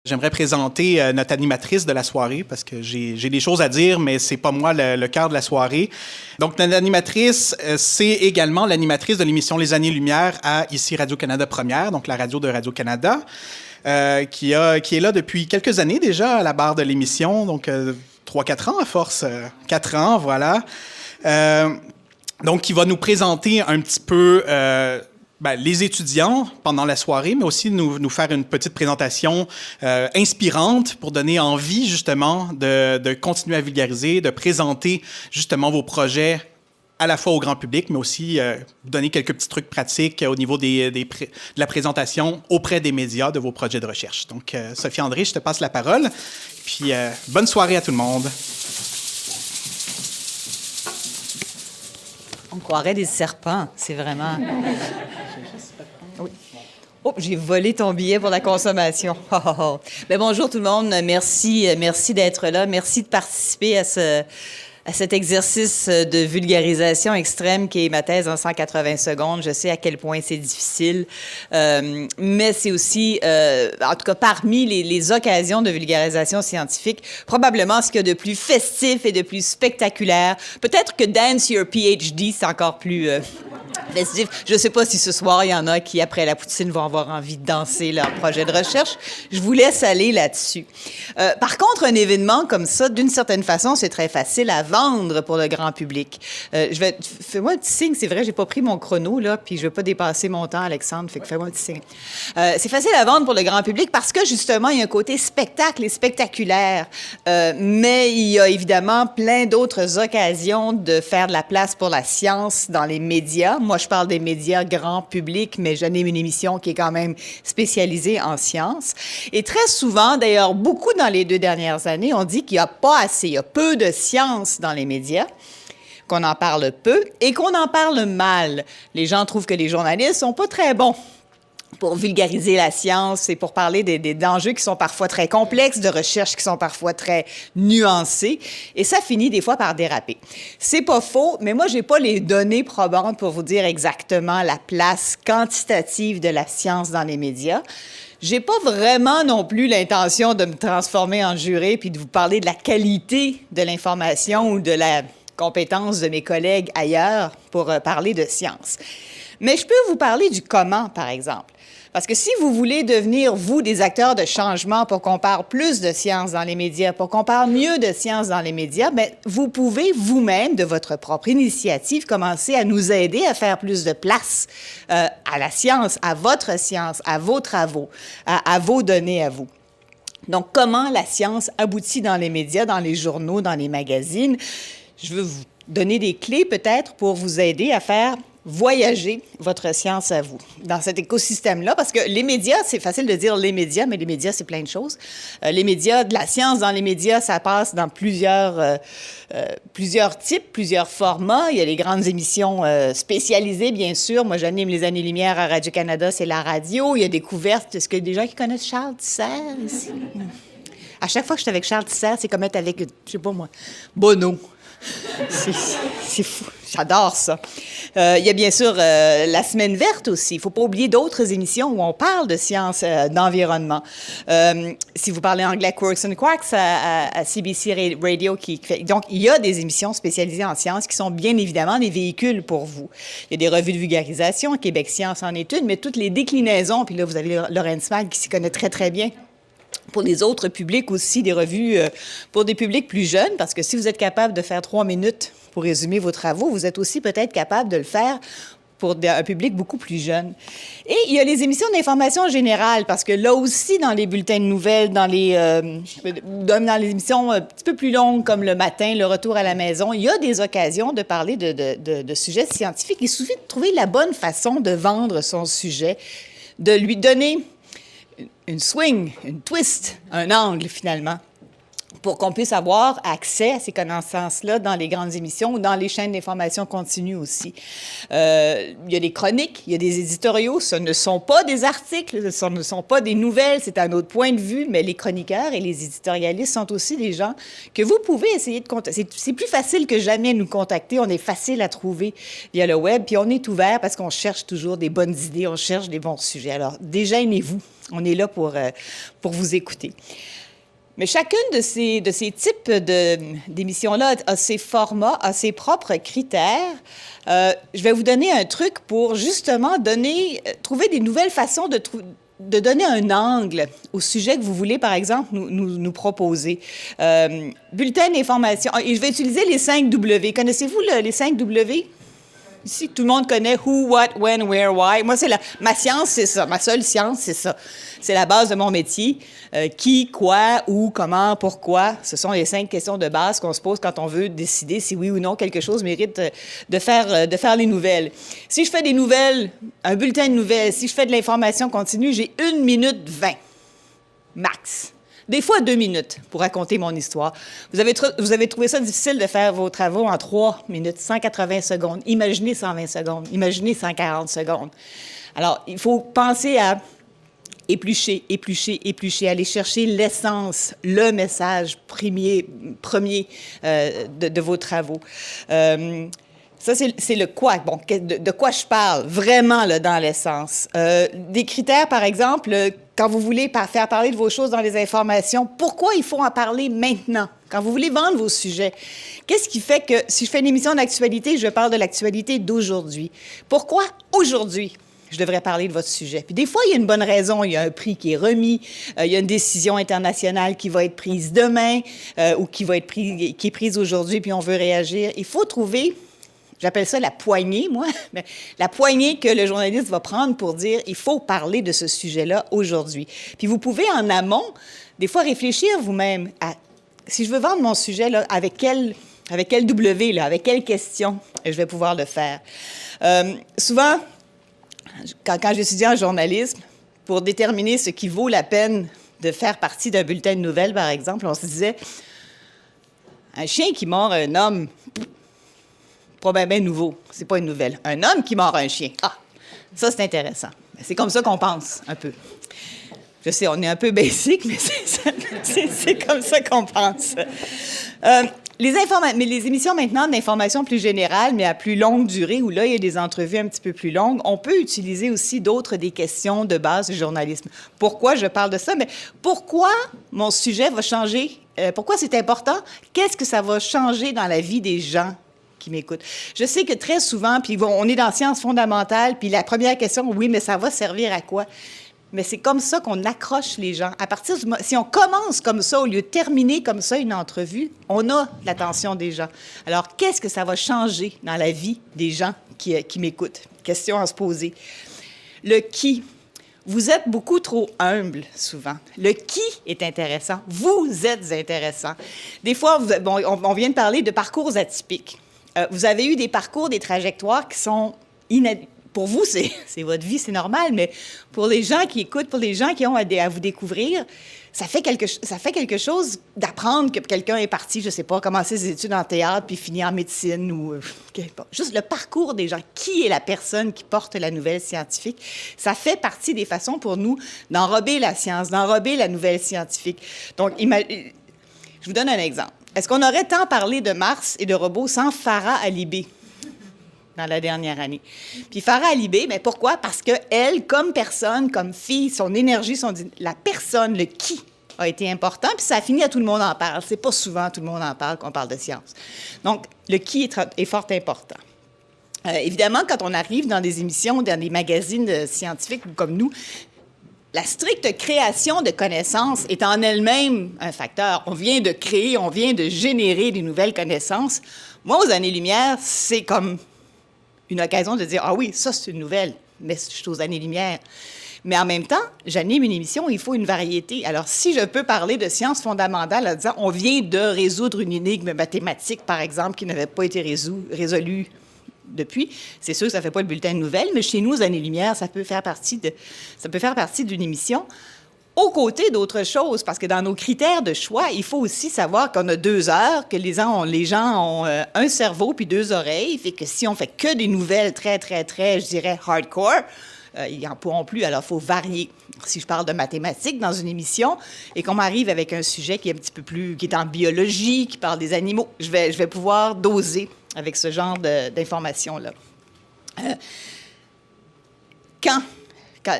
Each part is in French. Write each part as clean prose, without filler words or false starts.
J'aimerais présenter notre animatrice de la soirée parce que j'ai des choses à dire, mais c'est pas moi le cœur de la soirée. Donc, notre animatrice, c'est également l'animatrice de l'émission Les Années-Lumière à ici Radio-Canada Première, donc la radio de Radio-Canada, qui est là depuis quelques années déjà à la barre de l'émission, donc 3-4 ans à force, 4 ans, voilà. Donc, qui va nous présenter un petit peu les étudiants pendant la soirée, mais aussi nous faire une petite présentation inspirante pour donner envie, justement, de continuer à vulgariser, de présenter, justement, vos projets à la fois au grand public, mais aussi donner quelques petits trucs pratiques au niveau de la présentation auprès des médias de vos projets de recherche. Donc, Sophie André, je te passe la parole. Puis, bonne soirée à tout le monde. On croirait des serpents, c'est vraiment... Oui. Oh, j'ai volé ton billet pour la consommation. Oh, oh, oh. Bien, bonjour tout le monde, merci d'être là, merci de participer à cet exercice de vulgarisation extrême qui est ma thèse en 180 secondes. Je sais à quel point c'est difficile, mais c'est aussi, en tout cas parmi les occasions de vulgarisation scientifique, probablement ce qu'il y a de plus festif et de plus spectaculaire. Peut-être que Dance Your PhD, c'est encore plus festif. Je ne sais pas si ce soir, il y en a qui, après la poutine, vont avoir envie de danser leur projet de recherche. Je vous laisse aller là-dessus. Par contre, un événement comme ça, d'une certaine façon, c'est très facile à vendre pour le grand public. Fais-moi un petit signe, c'est vrai, j'ai pas pris mon chrono, là, puis je vais pas dépasser mon temps, Alexandre, fait que fais-moi un petit signe. C'est facile à vendre pour le grand public parce que, justement, il y a un côté spectacle et spectaculaire, mais il y a évidemment plein d'autres occasions de faire de la place pour la science dans les médias. Moi, je parle des médias grand public, mais j'anime une émission qui est quand même spécialisée en sciences. Et très souvent, d'ailleurs, beaucoup dans les 2 dernières années, on dit qu'il n'y a pas assez, il y a peu de science dans les médias, qu'on en parle peu et qu'on en parle mal. Les gens trouvent que les journalistes sont pas très bons pour vulgariser la science et pour parler d'enjeux qui sont parfois très complexes, de recherches qui sont parfois très nuancées, et ça finit des fois par déraper. C'est pas faux, mais moi, j'ai pas les données probantes pour vous dire exactement la place quantitative de la science dans les médias. J'ai pas vraiment non plus l'intention de me transformer en juré puis de vous parler de la qualité de l'information ou de la compétence de mes collègues ailleurs pour parler de science. Mais je peux vous parler du comment, par exemple. Parce que si vous voulez devenir, vous, des acteurs de changement pour qu'on parle plus de science dans les médias, pour qu'on parle mieux de science dans les médias, bien, vous pouvez vous-même, de votre propre initiative, commencer à nous aider à faire plus de place à la science, à votre science, à vos travaux, à vos données à vous. Donc, comment la science aboutit dans les médias, dans les journaux, dans les magazines? Je veux vous donner des clés, peut-être, pour vous aider à faire voyager votre science à vous, dans cet écosystème-là, parce que les médias, c'est facile de dire les médias, mais les médias, c'est plein de choses. Les médias, de la science dans les médias, ça passe dans plusieurs types, plusieurs formats. Il y a les grandes émissions spécialisées, bien sûr. Moi, j'anime les Années-Lumière à Radio-Canada, c'est la radio. Il y a Découverte. Est-ce qu'il y a des gens qui connaissent Charles Tisser ici? À chaque fois que je suis avec Charles Tisser, c'est comme être avec, je sais pas moi, Bono. C'est fou. J'adore ça. Il y a bien sûr la Semaine verte aussi. Il ne faut pas oublier d'autres émissions où on parle de science, d'environnement. Si vous parlez anglais, Quirks and Quarks à CBC Radio. Donc, il y a des émissions spécialisées en sciences qui sont bien évidemment des véhicules pour vous. Il y a des revues de vulgarisation, Québec Science en est une, mais toutes les déclinaisons, puis là, vous avez Laurence Mag qui s'y connaît très, très bien. Pour les autres publics aussi, des revues pour des publics plus jeunes, parce que si vous êtes capable de faire 3 minutes pour résumer vos travaux, vous êtes aussi peut-être capable de le faire pour un public beaucoup plus jeune. Et il y a les émissions d'information générale, parce que là aussi, dans les bulletins de nouvelles, dans les émissions un petit peu plus longues, comme le matin, le retour à la maison, il y a des occasions de parler de sujets scientifiques. Il suffit de trouver la bonne façon de vendre son sujet, de lui donner une swing, une twist, un angle, finalement, pour qu'on puisse avoir accès à ces connaissances-là dans les grandes émissions ou dans les chaînes d'information continue aussi. Il y a des chroniques, il y a des éditoriaux. Ce ne sont pas des articles, ce ne sont pas des nouvelles, c'est un autre point de vue, mais les chroniqueurs et les éditorialistes sont aussi des gens que vous pouvez essayer de contacter. C'est plus facile que jamais de nous contacter. On est facile à trouver via le web, puis on est ouvert parce qu'on cherche toujours des bonnes idées, on cherche des bons sujets. Alors, déjeunez-vous. On est là pour vous écouter. Mais chacune de ces types d'émissions-là a ses formats, a ses propres critères. Je vais vous donner un truc pour justement trouver des nouvelles façons de donner un angle au sujet que vous voulez, par exemple, nous proposer. Bulletin d'information. Et je vais utiliser les 5 W. Connaissez-vous les 5 W? Ici, tout le monde connaît who, what, when, where, why. Moi, ma science, c'est ça. Ma seule science, c'est ça. C'est la base de mon métier. Qui, quoi, où, comment, pourquoi. Ce sont les 5 questions de base qu'on se pose quand on veut décider si oui ou non quelque chose mérite de faire les nouvelles. Si je fais des nouvelles, un bulletin de nouvelles, si je fais de l'information continue, j'ai 1 minute 20, max. Des fois 2 minutes pour raconter mon histoire. Vous avez trouvé ça difficile de faire vos travaux en 3 minutes, 180 secondes. Imaginez 120 secondes, imaginez 140 secondes. Alors, il faut penser à éplucher, aller chercher l'essence, le message premier de vos travaux. Ça, c'est le quoi. Bon, de quoi je parle vraiment là, dans l'essence. Des critères, par exemple, quand vous voulez faire parler de vos choses dans les informations, pourquoi il faut en parler maintenant? Quand vous voulez vendre vos sujets, qu'est-ce qui fait que si je fais une émission d'actualité, je parle de l'actualité d'aujourd'hui? Pourquoi aujourd'hui je devrais parler de votre sujet? Puis des fois, il y a une bonne raison. Il y a un prix qui est remis, il y a une décision internationale qui va être prise demain ou qui est prise aujourd'hui, puis on veut réagir. Il faut trouver... J'appelle ça la poignée, moi. Mais la poignée que le journaliste va prendre pour dire il faut parler de ce sujet-là aujourd'hui. Puis vous pouvez, en amont, des fois réfléchir vous-même à si je veux vendre mon sujet, là, avec quel W, là, avec quelle question je vais pouvoir le faire. Souvent, quand j'étudiais en journalisme, pour déterminer ce qui vaut la peine de faire partie d'un bulletin de nouvelles, par exemple, on se disait un chien qui mord un homme. Probablement nouveau. C'est pas une nouvelle. Un homme qui mord un chien. Ah, ça, c'est intéressant. C'est comme ça qu'on pense, un peu. Je sais, on est un peu basique, mais c'est comme ça qu'on pense. Mais les émissions maintenant d'information plus générale, mais à plus longue durée, où là, il y a des entrevues un petit peu plus longues, on peut utiliser aussi des questions de base du journalisme. Pourquoi je parle de ça? Mais pourquoi mon sujet va changer? Pourquoi c'est important? Qu'est-ce que ça va changer dans la vie des gens qui m'écoutent? Je sais que très souvent, puis on est dans sciences fondamentales, puis la première question, oui, mais ça va servir à quoi? Mais c'est comme ça qu'on accroche les gens. Si on commence comme ça, au lieu de terminer comme ça une entrevue, on a l'attention des gens. Alors, qu'est-ce que ça va changer dans la vie des gens qui m'écoutent? Question à se poser. Le qui. Vous êtes beaucoup trop humble, souvent. Le qui est intéressant. Vous êtes intéressant. Des fois, on vient de parler de parcours atypiques. Vous avez eu des parcours, des trajectoires qui sont pour vous, c'est votre vie, c'est normal, mais pour les gens qui écoutent, pour les gens qui ont à vous découvrir, ça fait quelque chose d'apprendre que quelqu'un est parti, je ne sais pas, commencer ses études en théâtre puis finir en médecine ou juste le parcours des gens. Qui est la personne qui porte la nouvelle scientifique? Ça fait partie des façons pour nous d'enrober la science, d'enrober la nouvelle scientifique. Donc, je vous donne un exemple. Est-ce qu'on aurait tant parlé de Mars et de robots sans Farah Alibé dans la dernière année? Puis Farah Alibé, mais pourquoi? Parce qu'elle, comme personne, comme fille, son énergie, la personne, le qui, a été important, puis ça a fini à tout le monde en parle. C'est pas souvent tout le monde en parle qu'on parle de science. Donc, le qui est fort important. Évidemment, quand on arrive dans des émissions, dans des magazines scientifiques comme nous, la stricte création de connaissances est en elle-même un facteur. On vient de créer, on vient de générer des nouvelles connaissances. Moi, aux années-lumière, c'est comme une occasion de dire « Ah oui, ça, c'est une nouvelle, mais je suis aux années-lumière. » Mais en même temps, j'anime une émission, il faut une variété. Alors, si je peux parler de sciences fondamentales en disant « On vient de résoudre une énigme mathématique, par exemple, qui n'avait pas été résolue depuis », c'est sûr que ça ne fait pas le bulletin de nouvelles, mais chez nous, aux années-lumière, ça peut faire partie d'une émission. aux côtés d'autres choses, parce que dans nos critères de choix, il faut aussi savoir qu'on a 2 heures, que les gens ont un cerveau puis 2 oreilles, fait que si on fait que des nouvelles très, très, très, je dirais, hardcore, ils n'en pourront plus, alors il faut varier. Si je parle de mathématiques dans une émission et qu'on m'arrive avec un sujet qui est un petit peu plus, qui est en biologie, qui parle des animaux, je vais pouvoir doser avec ce genre d'informations-là.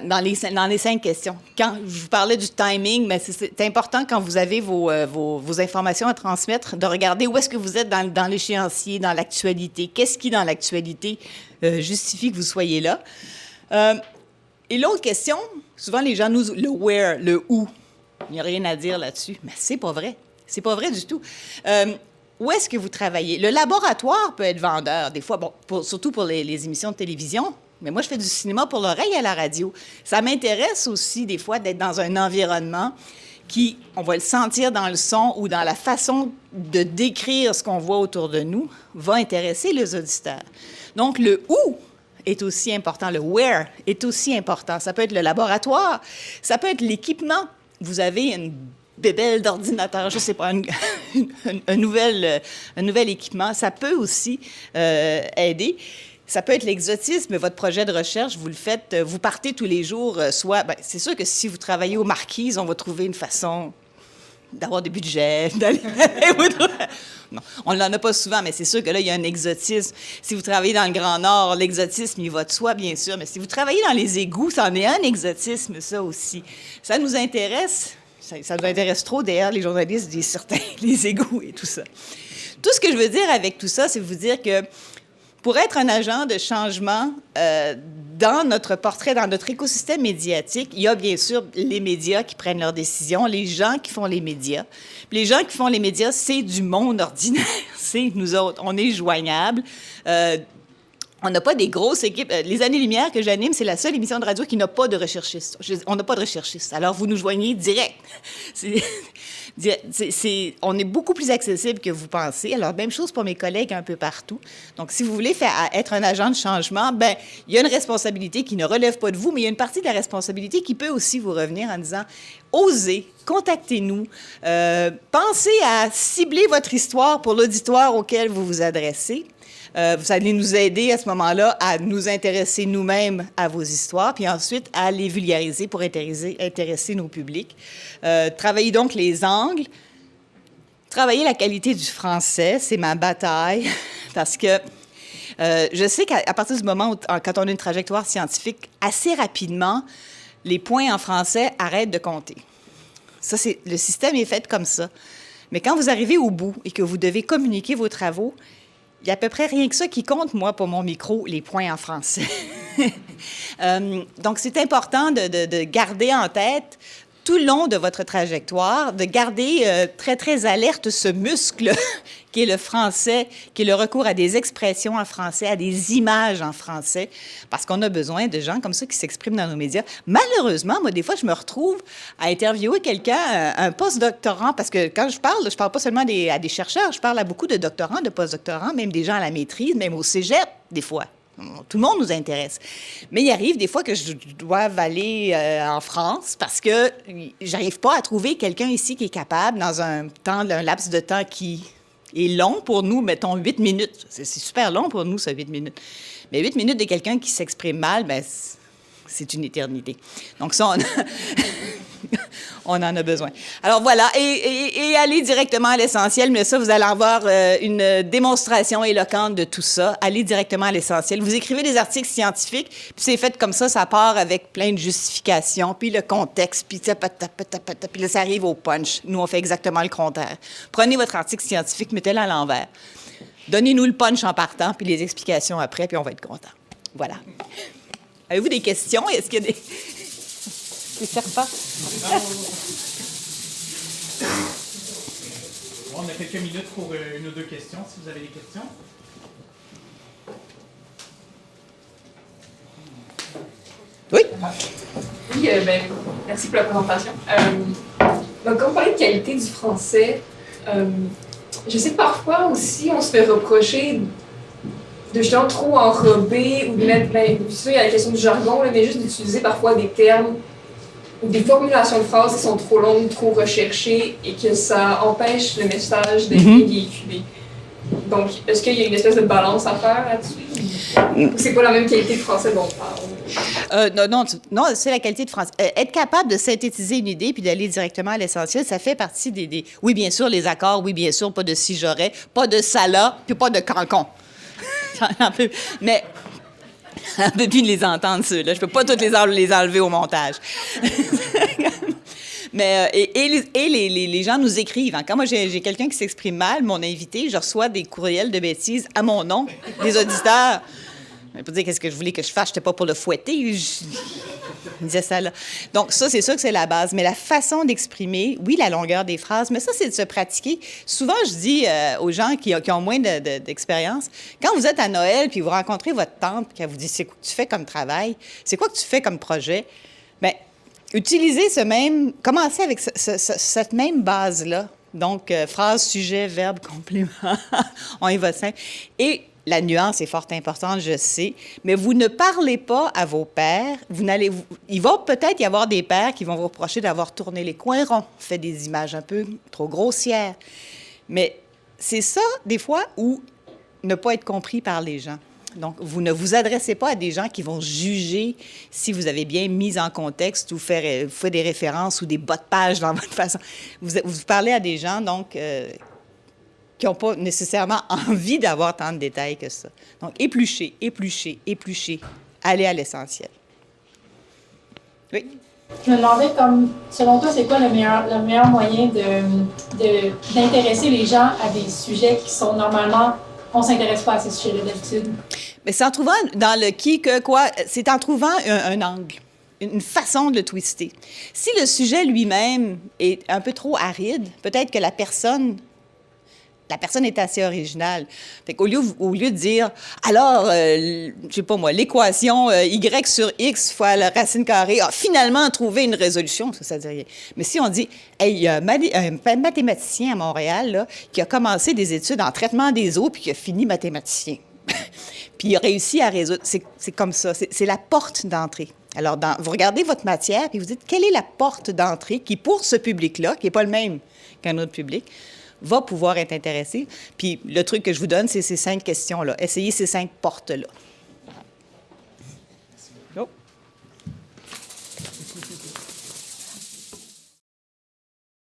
Dans les 5 questions, quand je vous parlais du timing, mais c'est important quand vous avez vos informations à transmettre, de regarder où est-ce que vous êtes dans l'échéancier, dans l'actualité. Qu'est-ce qui, dans l'actualité, justifie que vous soyez là? Et l'autre question, souvent les gens nous... Le where, le où. Il n'y a rien à dire là-dessus. Mais c'est pas vrai. C'est pas vrai du tout. Où est-ce que vous travaillez? Le laboratoire peut être vendeur, des fois, bon, surtout pour les émissions de télévision. Mais moi, je fais du cinéma pour l'oreille à la radio. Ça m'intéresse aussi, des fois, d'être dans un environnement qui, on va le sentir dans le son ou dans la façon de décrire ce qu'on voit autour de nous, va intéresser les auditeurs. Donc, le « où » est aussi important, le « where » est aussi important. Ça peut être le laboratoire, ça peut être l'équipement. Vous avez une bébelle d'ordinateur, je ne sais pas, un nouvel équipement. Ça peut aussi aider. Ça peut être l'exotisme, votre projet de recherche, vous le faites, vous partez tous les jours, soit, bien, c'est sûr que si vous travaillez aux Marquises, on va trouver une façon d'avoir des budgets, d'aller... Non, on n'en a pas souvent, mais c'est sûr que là, il y a un exotisme. Si vous travaillez dans le Grand Nord, l'exotisme, il va de soi, bien sûr, mais si vous travaillez dans les égouts, ça en est un exotisme, ça aussi. Ça nous intéresse, ça nous intéresse trop, d'ailleurs, les journalistes disent certains, les égouts et tout ça. Tout ce que je veux dire avec tout ça, c'est vous dire que pour être un agent de changement dans notre portrait, dans notre écosystème médiatique, il y a bien sûr les médias qui prennent leurs décisions, les gens qui font les médias. Puis les gens qui font les médias, c'est du monde ordinaire, c'est nous autres. On est joignables. On n'a pas des grosses équipes. Les Années-Lumière que j'anime, c'est la seule émission de radio qui n'a pas de recherchistes. On n'a pas de recherchistes. Alors, vous nous joignez direct. On est beaucoup plus accessible que vous pensez. Alors, même chose pour mes collègues un peu partout. Donc, si vous voulez être un agent de changement, bien, il y a une responsabilité qui ne relève pas de vous, mais il y a une partie de la responsabilité qui peut aussi vous revenir en disant « Osez, contactez-nous, pensez à cibler votre histoire pour l'auditoire auquel vous vous adressez. » Vous allez nous aider à ce moment-là à nous intéresser nous-mêmes à vos histoires, puis ensuite à les vulgariser pour intéresser nos publics. Travaillez donc les angles. Travailler la qualité du français, c'est ma bataille, parce que je sais qu'à partir du moment où, quand on a une trajectoire scientifique, assez rapidement, les points en français arrêtent de compter. Ça, le système est fait comme ça. Mais quand vous arrivez au bout et que vous devez communiquer vos travaux, il y a à peu près rien que ça qui compte, moi, pour mon micro, les points en français. Donc, c'est important de garder en tête tout le long de votre trajectoire, de garder très, très alerte ce muscle qui est le français, qui est le recours à des expressions en français, à des images en français, parce qu'on a besoin de gens comme ça qui s'expriment dans nos médias. Malheureusement, moi, des fois, je me retrouve à interviewer quelqu'un, un post-doctorant, parce que quand je parle pas seulement à des chercheurs, je parle à beaucoup de doctorants, de post-doctorants, même des gens à la maîtrise, même au cégep, des fois. Tout le monde nous intéresse. Mais il arrive des fois que je dois aller en France parce que j'arrive pas à trouver quelqu'un ici qui est capable, dans un laps de temps qui est long pour nous, mettons 8 minutes. C'est super long pour nous, ça, 8 minutes. Mais 8 minutes de quelqu'un qui s'exprime mal, bien, c'est une éternité. Donc ça, on en a besoin. Alors voilà, et aller directement à l'essentiel, mais ça, vous allez avoir une démonstration éloquente de tout ça. Allez directement à l'essentiel. Vous écrivez des articles scientifiques, puis c'est fait comme ça part avec plein de justifications, puis le contexte, puis là, ça arrive au punch. Nous, on fait exactement le contraire. Prenez votre article scientifique, mettez-le à l'envers. Donnez-nous le punch en partant, puis les explications après, puis on va être content. Voilà. Avez-vous des questions? Est-ce qu'il y a des serpents? On a quelques minutes pour une ou deux questions, si vous avez des questions. Oui? Oui, merci pour la présentation. Donc, quand on parlait de qualité du français, je sais que parfois aussi, on se fait reprocher de justement trop enrober ou de mettre... Bien sûr, il y a la question du jargon, là, mais juste d'utiliser parfois des termes des formulations de phrases qui sont trop longues, trop recherchées et que ça empêche le message d'être bien véhiculé. Donc, est-ce qu'il y a une espèce de balance à faire là-dessus? Ou c'est pas la même qualité de français dont on parle? Non, c'est la qualité de français. Être capable de synthétiser une idée puis d'aller directement à l'essentiel, ça fait partie des... Oui, bien sûr, les accords, oui, bien sûr, pas de si j'aurais, pas de ça là, puis pas de cancon. Mais un peu plus de les entendre, ceux-là. Je peux pas toutes les enlever au montage. Mais, les gens nous écrivent. Hein. Quand moi, j'ai quelqu'un qui s'exprime mal, mon invité, je reçois des courriels de bêtises à mon nom, des auditeurs. Pour dire qu'est-ce que je voulais que je fasse, j'étais pas pour le fouetter. Je disais ça, là. Donc, ça, c'est sûr que c'est la base. Mais la façon d'exprimer, oui, la longueur des phrases, mais ça, c'est de se pratiquer. Souvent, je dis aux gens qui ont moins d'expérience, quand vous êtes à Noël puis vous rencontrez votre tante puis qu'elle vous dit « C'est quoi que tu fais comme travail? C'est quoi que tu fais comme projet? » Bien, utilisez commencez avec cette même base-là. Donc, phrase, sujet, verbe, complément. On y va simple. Et la nuance est fort importante, je sais, mais vous ne parlez pas à vos pairs. Il va peut-être y avoir des pairs qui vont vous reprocher d'avoir tourné les coins ronds, fait des images un peu trop grossières. Mais c'est ça, des fois, où ne pas être compris par les gens. Donc, vous ne vous adressez pas à des gens qui vont juger si vous avez bien mis en contexte ou fait des références ou des bas de page dans votre façon. Vous parlez à des gens, donc, qui n'ont pas nécessairement envie d'avoir tant de détails que ça. Donc, éplucher. Aller à l'essentiel. Oui? Je me demandais, selon toi, c'est quoi le meilleur moyen d'intéresser les gens à des sujets qui sont normalement... On ne s'intéresse pas à ces sujets-là d'habitude. Mais c'est en trouvant dans le qui, que, quoi, c'est en trouvant un angle, une façon de le twister. Si le sujet lui-même est un peu trop aride, peut-être que la personne est assez originale. Fait qu'au lieu de dire, alors, je sais pas moi, l'équation Y sur X fois la racine carrée a finalement trouvé une résolution, ça dit rien. Mais si on dit, hey, il y a un mathématicien à Montréal là, qui a commencé des études en traitement des eaux puis qui a fini mathématicien. Puis il a réussi à résoudre. C'est comme ça. C'est la porte d'entrée. Alors, vous regardez votre matière puis vous dites, quelle est la porte d'entrée qui, pour ce public-là, qui n'est pas le même qu'un autre public, va pouvoir être intéressé. Puis le truc que je vous donne, c'est ces 5 questions-là. Essayez ces 5 portes-là.